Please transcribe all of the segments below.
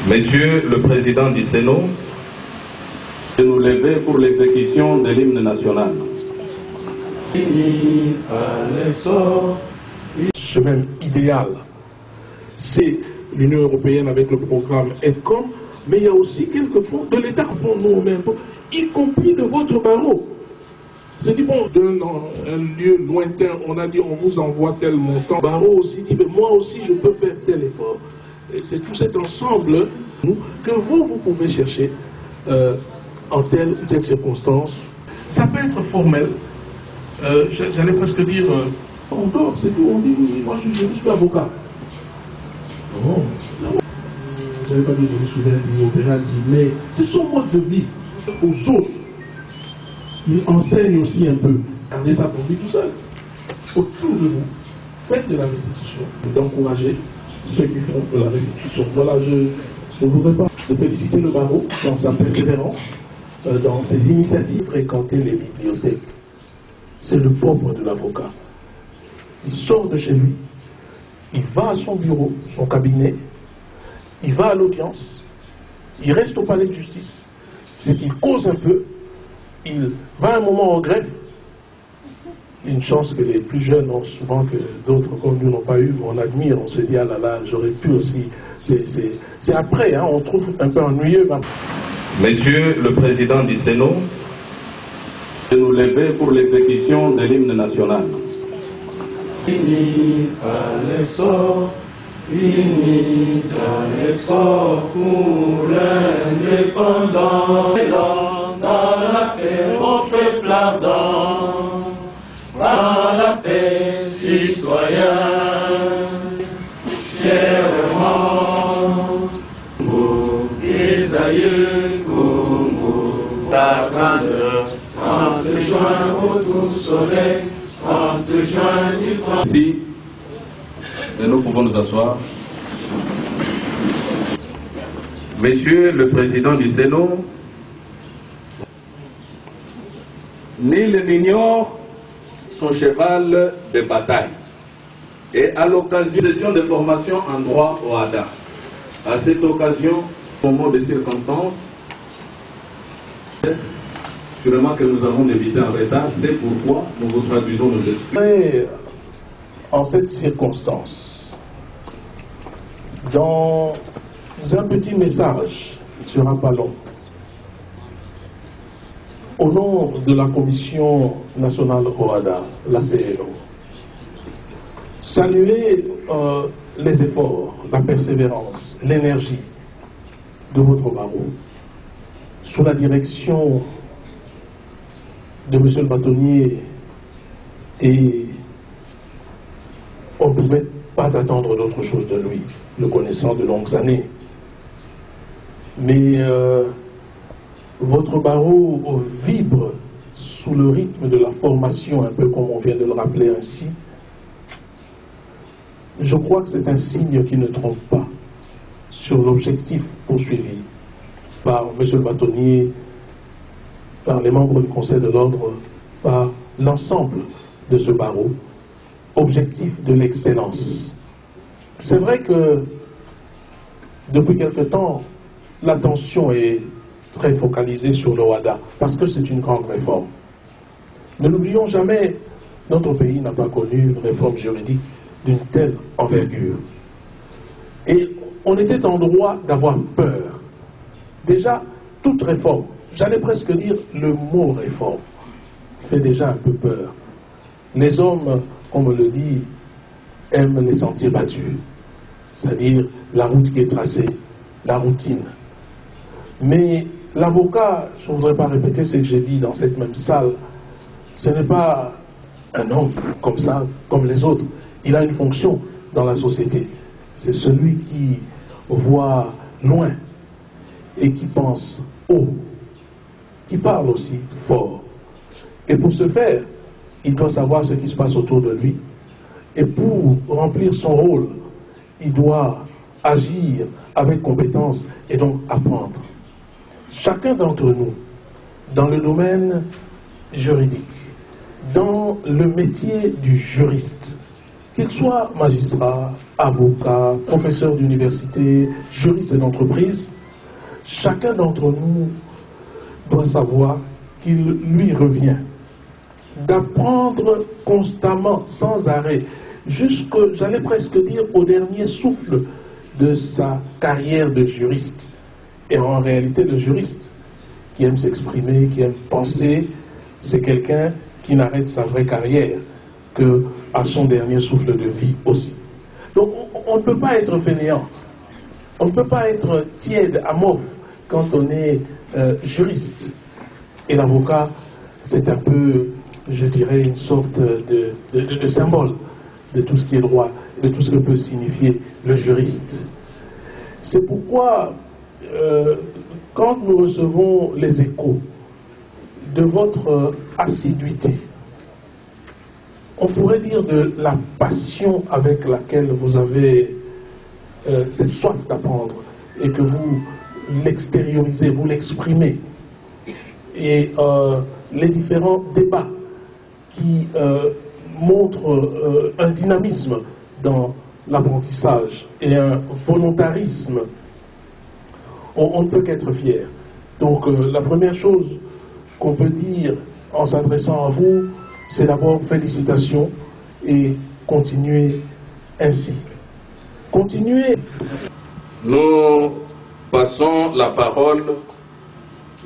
Monsieur le Président du Sénat, de nous lever pour l'exécution de l'hymne national. Ce même idéal, c'est l'Union européenne avec le programme EDCOM, mais il y a aussi quelques fonds de l'État, fonds nous-mêmes, y compris de votre barreau. Je dis, bon, d'un lieu lointain, on a dit, on vous envoie tel montant. Barreau aussi dit, mais moi aussi, je peux faire tel effort. C'est tout cet ensemble que vous pouvez chercher en telle ou telle circonstance. Ça peut être formel. J'allais presque dire, on dort, c'est tout. On dit, oui, moi je suis avocat. Non, je n'avais pas dit, je me souviens du opéra, mais c'est son mode de vie aux autres. Il enseigne aussi un peu. Gardez ça pour lui tout seul. Autour de vous, faites de la restitution, d'encourager ceux qui font de la restitution. Voilà, je ne voudrais pas de féliciter le barreau dans sa persévérance, dans ses initiatives. Fréquenter les bibliothèques, c'est le propre de l'avocat. Il sort de chez lui, il va à son bureau, son cabinet, il va à l'audience, il reste au palais de justice, c'est qu'il cause un peu, il va un moment au greffe. Une chance que les plus jeunes ont souvent que d'autres comme nous n'ont pas eu, mais on admire, on se dit, ah là là, j'aurais pu aussi. C'est après, hein, on trouve un peu ennuyeux. Monsieur le Président du Sénat, de nous lever pour l'exécution de l'hymne national. Unis à l'essor, unis à l'essor pour l'indépendance, dans la paix au peuple ardent, dans la paix citoyen, fièrement, Congo, des aïeux, Congo, ta grandeur, en te joint au doux soleil, en te joint du temps. Merci, et nous pouvons nous asseoir. Monsieur le Président du Sénat, nul n'ignore son cheval de bataille. Et à l'occasion de session de formation en droit au HADA, à cette occasion, au moment des circonstances, sûrement que nous avons évité un retard, c'est pourquoi nous vous traduisons nos excuses. Mais en cette circonstance, dans un petit message, il ne sera pas long, au nom de la Commission nationale OHADA, la CNO, saluer les efforts, la persévérance, l'énergie de votre barreau, sous la direction de M. le bâtonnier, et on ne pouvait pas attendre d'autre chose de lui, le connaissant de longues années. Mais votre barreau vibre sous le rythme de la formation, un peu comme on vient de le rappeler ainsi. Je crois que c'est un signe qui ne trompe pas sur l'objectif poursuivi par M. le bâtonnier, par les membres du Conseil de l'Ordre, par l'ensemble de ce barreau, objectif de l'excellence. C'est vrai que depuis quelque temps, l'attention est très focalisée sur le OHADA, parce que c'est une grande réforme. Ne l'oublions jamais, notre pays n'a pas connu une réforme juridique d'une telle envergure. Et on était en droit d'avoir peur. Déjà, toute réforme, j'allais presque dire le mot réforme, fait déjà un peu peur. Les hommes, comme on le dit, aiment les sentiers battus, c'est-à-dire la route qui est tracée, la routine. Mais l'avocat, je ne voudrais pas répéter ce que j'ai dit dans cette même salle, ce n'est pas un homme comme ça, comme les autres. Il a une fonction dans la société. C'est celui qui voit loin et qui pense haut, qui parle aussi fort. Et pour ce faire, il doit savoir ce qui se passe autour de lui. Et pour remplir son rôle, il doit agir avec compétence et donc apprendre. Chacun d'entre nous, dans le domaine juridique, dans le métier du juriste, Qu'ils soient magistrats, avocats, professeurs d'université, juristes d'entreprise, chacun d'entre nous doit savoir qu'il lui revient d'apprendre constamment, sans arrêt, jusqu'au, j'allais presque dire, au dernier souffle de sa carrière de juriste. Et en réalité, le juriste qui aime s'exprimer, qui aime penser, c'est quelqu'un qui n'arrête sa vraie carrière qu'à son dernier souffle de vie aussi. Donc on ne peut pas être fainéant, on ne peut pas être tiède, amorphe quand on est juriste. Et l'avocat, c'est un peu, je dirais, une sorte de symbole de tout ce qui est droit, de tout ce que peut signifier le juriste. C'est pourquoi, quand nous recevons les échos de votre assiduité, on pourrait dire de la passion avec laquelle vous avez cette soif d'apprendre et que vous l'extériorisez, vous l'exprimez, et les différents débats qui montrent un dynamisme dans l'apprentissage et un volontarisme, on ne peut qu'être fier. Donc la première chose qu'on peut dire en s'adressant à vous, c'est d'abord félicitations et continuez ainsi. Continuez. Nous passons la parole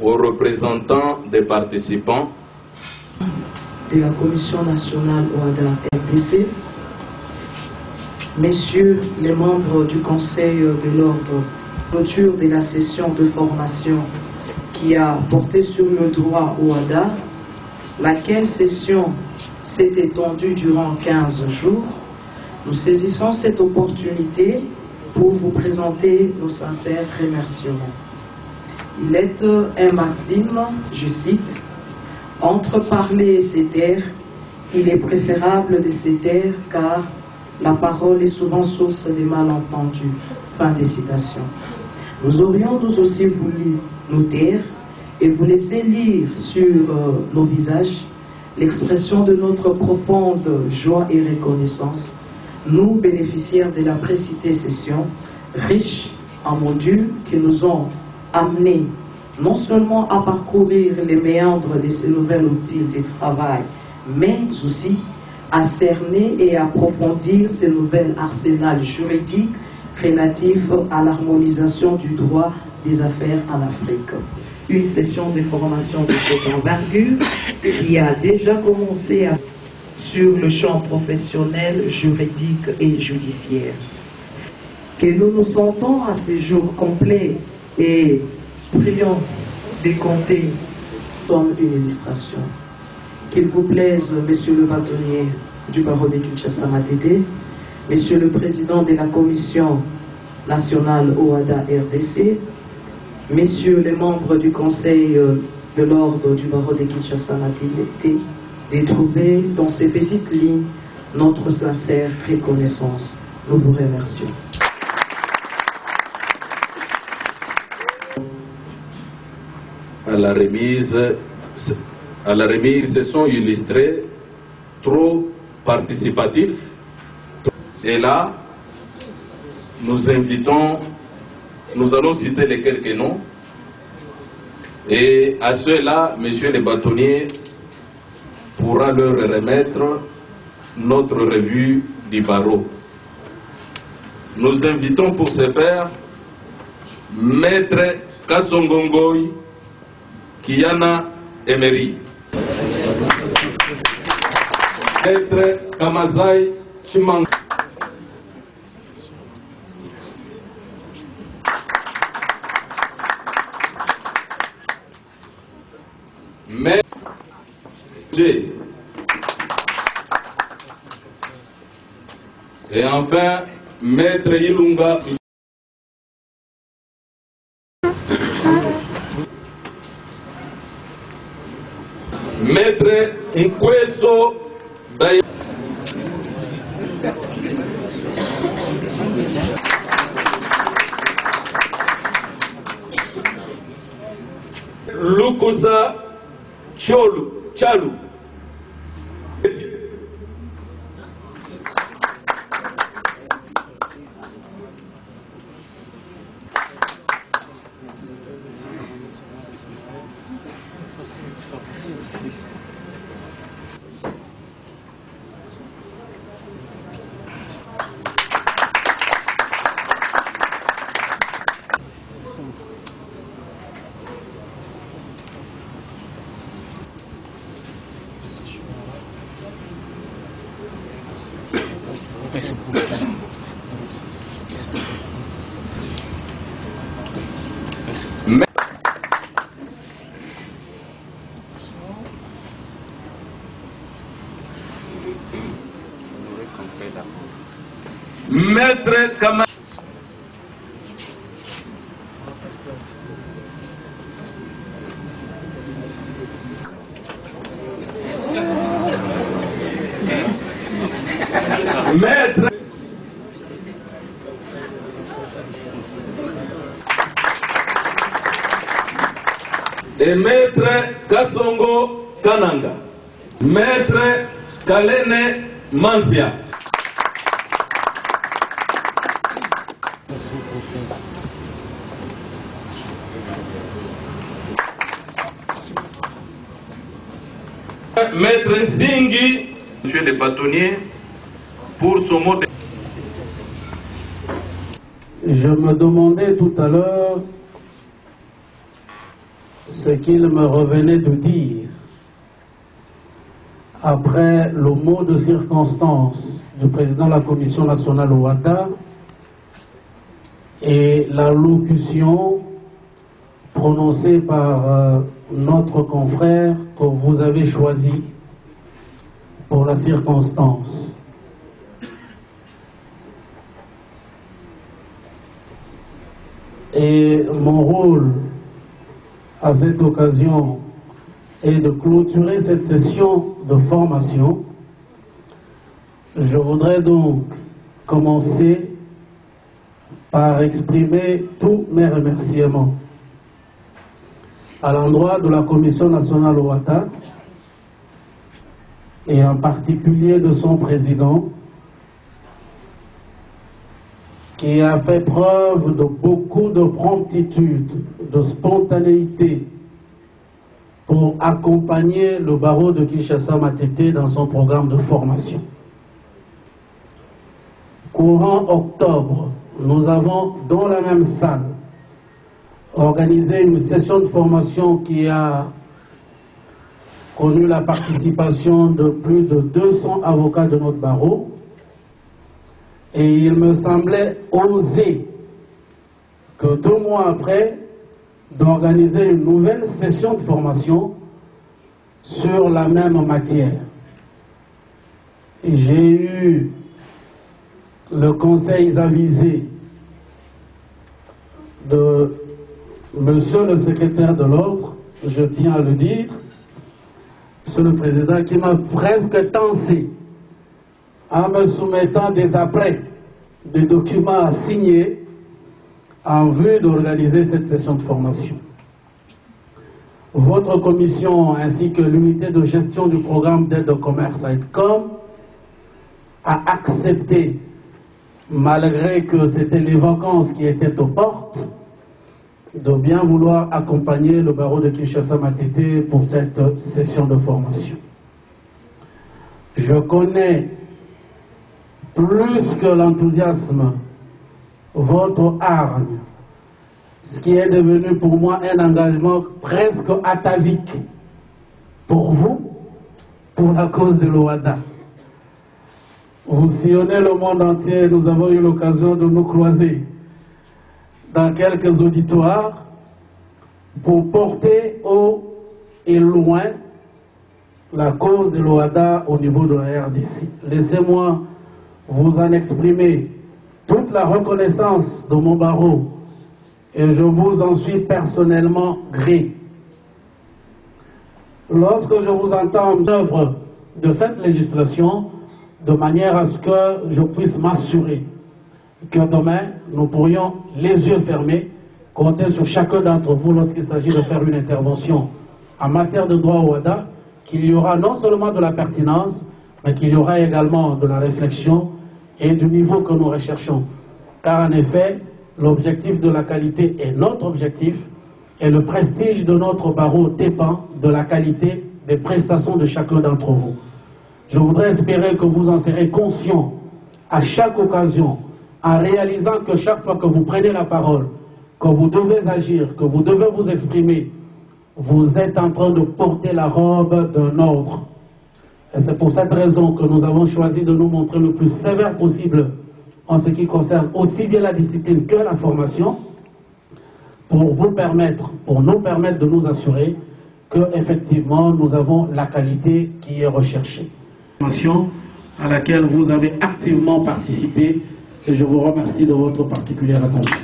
aux représentants des participants de la Commission nationale OHADA RDC, messieurs les membres du Conseil de l'ordre, clôture de la session de formation qui a porté sur le droit OHADA, laquelle session s'est étendue durant 15 jours. Nous saisissons cette opportunité pour vous présenter nos sincères remerciements. Il est un maxime, je cite, « Entre parler et se taire, il est préférable de se taire car la parole est souvent source de malentendus. » Fin de citation. Nous aurions nous aussi voulu nous taire et vous laisser lire sur nos visages l'expression de notre profonde joie et reconnaissance, nous bénéficiaires de la précitée session, riche en modules qui nous ont amenés non seulement à parcourir les méandres de ces nouvelles outils de travail, mais aussi à cerner et approfondir ces nouvelles arsenals juridiques relatifs à l'harmonisation du droit des affaires en Afrique. Une session de formation de cette envergure qui a déjà commencé sur le champ professionnel, juridique et judiciaire. Que nous nous sentons à ces jours complets et prions de compter comme une illustration. Qu'il vous plaise, Monsieur le bâtonnier du barreau de Kinshasa-Matete, Monsieur le président de la Commission nationale OHADA RDC, Messieurs les membres du Conseil de l'ordre du barreau de Kinshasa-Matete, de trouver dans ces petites lignes notre sincère reconnaissance. Nous vous remercions. À la remise se sont illustrés trop participatifs. Et là, nous allons citer les quelques noms. Et à ceux-là, monsieur le bâtonnier pourra leur remettre notre revue du barreau. Nous invitons pour ce faire Maître Kassongongoy Kiana Emery, Maître Kamazai Chimang, Maître G. Et enfin, Maître Ilunga. Maître Nkweso Day. Lukusa Chalu. Maître Kamara. Maître et Maître Kasongo Kananga. Maître Kalene Manzia. Maître Zingi, monsieur le bâtonnier, pour son mot de... Je me demandais tout à l'heure ce qu'il me revenait de dire après le mot de circonstance du président de la Commission nationale au WADA et l'allocution prononcée par notre confrère que vous avez choisi pour la circonstance. Et mon rôle à cette occasion est de clôturer cette session de formation. Je voudrais donc commencer par exprimer tous mes remerciements à l'endroit de la Commission nationale au WADA et en particulier de son président qui a fait preuve de beaucoup de promptitude, de spontanéité pour accompagner le barreau de Kinshasa-Matete dans son programme de formation. Courant octobre, nous avons dans la même salle organisé une session de formation qui a connu la participation de plus de 200 avocats de notre barreau. Et il me semblait osé que 2 mois après, d'organiser une nouvelle session de formation sur la même matière. J'ai eu le conseil avisé de Monsieur le secrétaire de l'ordre, je tiens à le dire, Monsieur le Président, qui m'a presque tensé en me soumettant des apprêts, des documents à signer en vue d'organiser cette session de formation. Votre commission ainsi que l'unité de gestion du programme d'aide au commerce AIDCOM a accepté, malgré que c'était les vacances qui étaient aux portes, de bien vouloir accompagner le barreau de Kinshasa-Matete pour cette session de formation. Je connais plus que l'enthousiasme votre hargne, ce qui est devenu pour moi un engagement presque atavique pour vous, pour la cause de l'OADA. Vous sillonnez le monde entier, nous avons eu l'occasion de nous croiser dans quelques auditoires pour porter haut et loin la cause de l'OADA au niveau de la RDC. Laissez-moi vous en exprimer toute la reconnaissance de mon barreau et je vous en suis personnellement gré. Lorsque je vous entends œuvre de cette législation, de manière à ce que je puisse m'assurer que demain, nous pourrions, les yeux fermés, compter sur chacun d'entre vous lorsqu'il s'agit de faire une intervention en matière de droit au WADA, qu'il y aura non seulement de la pertinence, mais qu'il y aura également de la réflexion et du niveau que nous recherchons. Car en effet, l'objectif de la qualité est notre objectif et le prestige de notre barreau dépend de la qualité des prestations de chacun d'entre vous. Je voudrais espérer que vous en serez conscients à chaque occasion, en réalisant que chaque fois que vous prenez la parole, que vous devez agir, que vous devez vous exprimer, vous êtes en train de porter la robe d'un ordre. Et c'est pour cette raison que nous avons choisi de nous montrer le plus sévère possible en ce qui concerne aussi bien la discipline que la formation, pour vous permettre, pour nous permettre de nous assurer que effectivement nous avons la qualité qui est recherchée. Formation à laquelle vous avez activement participé et je vous remercie de votre particulière attention.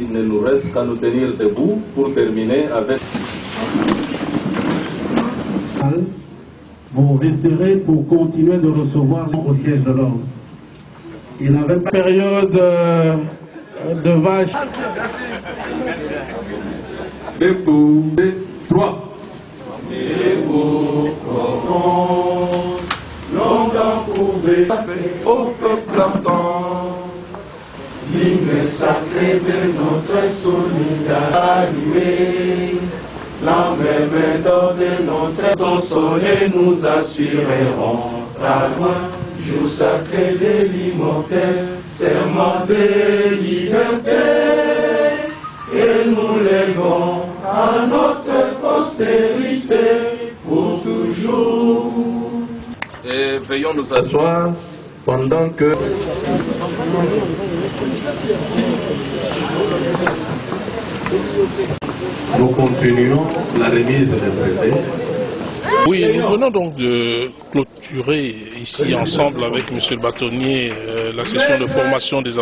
Il ne nous reste qu'à nous tenir debout pour terminer avec... Vous resterez pour continuer de recevoir au siège de l'ordre. Il n'avait pas période de vache. Debout, 3. Debout, longtemps courbé, au peuple attend. L'hymne sacré de notre solidarité, la même d'or de notre consolé, nous assurerons à loin, jour sacré de l'immortel, serment de liberté, et nous léguons à notre postérité pour toujours. Et veillons nous asseoir pendant que... Nous continuons la remise des brevets. Oui, nous venons donc de clôturer ici ensemble avec M. le bâtonnier la session de formation des